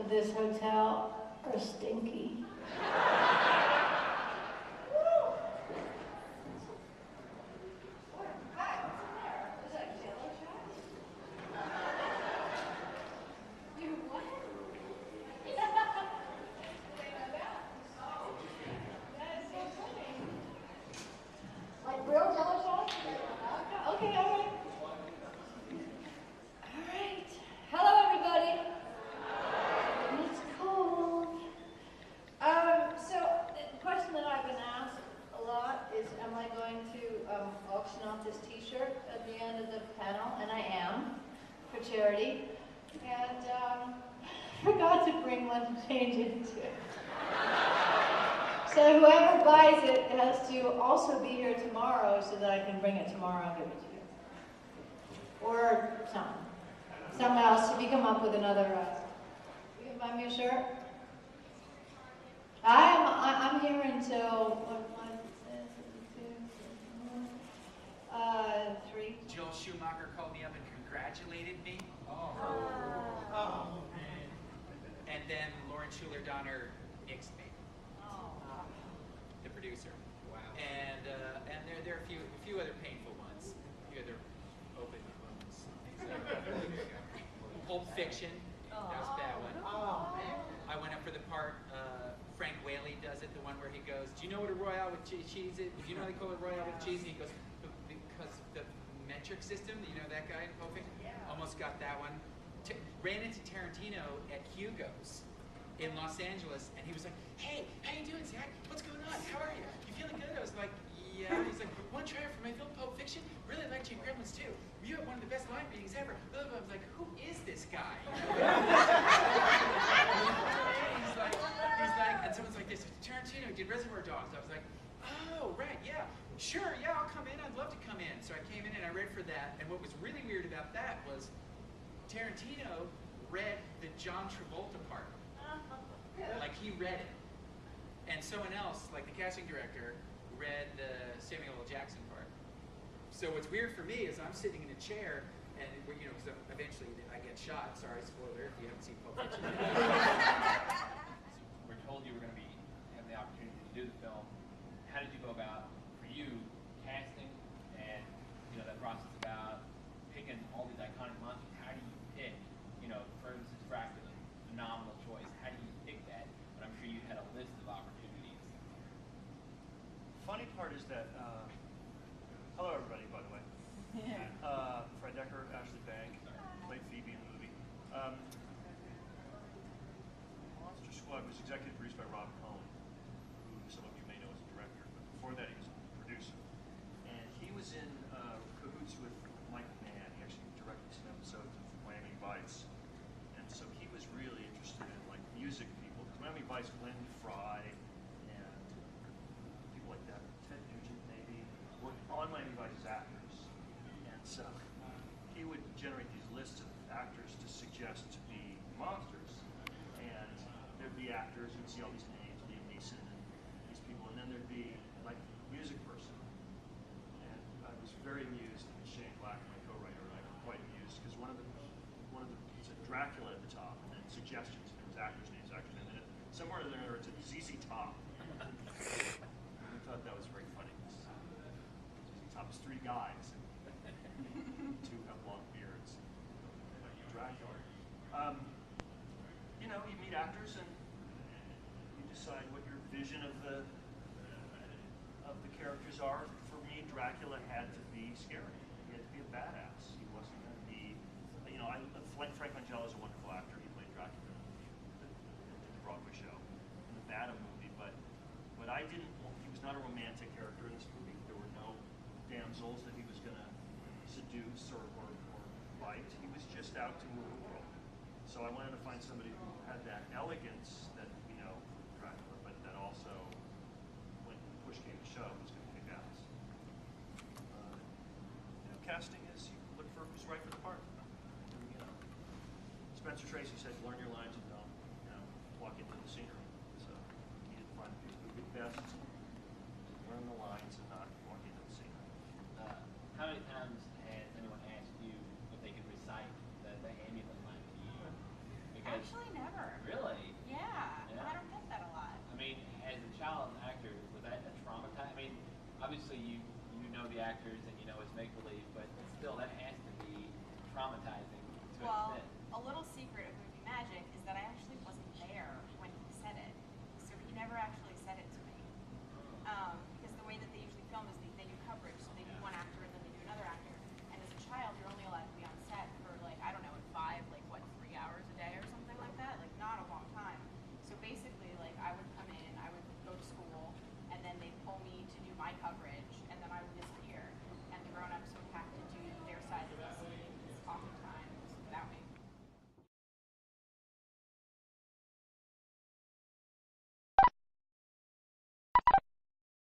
of this hotel are stinky. So whoever buys it has to also be here tomorrow so that I can bring it tomorrow and give it to you. Or something else. If you come up with another, you can buy me a shirt. I'm here until, what is it, 3. Joel Schumacher called me up and congratulated me. And then Lauren Schuler-Donner nixed me. The producer. Wow. And there are a few other painful ones. A few other open wounds. Pulp Fiction. That was that one. I went up for the part. Frank Whaley does it. The one where he goes, "Do you know what a Royale with cheese is? Do you know how they call it Royale with cheese?" And he goes, "Because the metric system." You know that guy in Pulp Fiction? Almost got that one. Ran into Tarantino at Hugo's in Los Angeles, and he was like, "Hey, how you doing, Zach? What's going on? How are you? You feeling good?" I was like, "Yeah." He's like, "Want to try it for my film Pulp Fiction? Really liked you in Gremlins too. You have one of the best line readings ever." Blah, blah, blah. I was like, "Who is this guy?" he's like, and someone's like, "This Tarantino did Reservoir Dogs." I was like, "Oh, right, yeah, sure, yeah, I'll come in. I'd love to come in." So I came in and I read for that. And what was really weird about that was Tarantino read the John Travolta part. Like, he read it. And someone else, like the casting director, read the Samuel L. Jackson part. So what's weird for me is I'm sitting in a chair, and you know, because eventually I get shot. Sorry, spoiler if you haven't seen Pulp Fiction. We're told you were going to be having the opportunity to do the film. How did you go about, for you, casting and that process about picking all these iconic monsters? How do you pick? For instance, Dracula, phenomenal choice. How do you pick that? But I'm sure you had a list of opportunities. Funny part is that, hello everybody, by the way. Fred Decker, Ashley Bank, played Phoebe in the movie. Monster Squad was executive produced by Rob Cohen, who some of you may know as a director, but before that he was a producer. And he was in cahoots with Mike Mann. He actually directed some episodes of Miami Vice. And so he was really interested in music people. Because Miami Vice, Glenn Fry, and people like that, Ted Nugent maybe, were on Miami Vice as actors. And so he would generate these lists of actors to suggest to be monsters. And there'd be actors, you'd see all these names, Liam Neeson and these people, and then there'd be music person. And I was very amused, and Shane Black, my co-writer, and I were quite amused, because one of the it said Dracula at the top, and then suggestions, and it was actors' names, and then somewhere in there it said ZZ Top. And we thought that was very funny. ZZ Top is 3 guys, and 2 have long beards. Dracula. You meet actors, and you decide what your vision of the characters are. For me, Dracula had to be scary. He had to be a badass. He wasn't going to be, Frank Langella is a wonderful actor. He played Dracula in the Broadway show, in the Madam movie, but he was not a romantic character in this movie. There were no damsels that he was going to seduce or fight. He was just out to rule the world. So I wanted to find somebody who had that elegance that Dracula, but that also, when push came to shove, was going to kick ass. Casting is you look for who's right for the part. Spencer Tracy said, "Learn your lines and don't, walk into the scenery." So you need to find the people who do best, learn the lines and not walk into the scenery. How many times has anyone asked you if they could recite the amulet line to you? Because Actually, never. Really? Yeah, Yeah. I don't get that a lot. I mean, as a child actor, was that a traumatizing? I mean, obviously you know the actors and you know it's make believe, but still that has to be traumatizing to an Well, extent.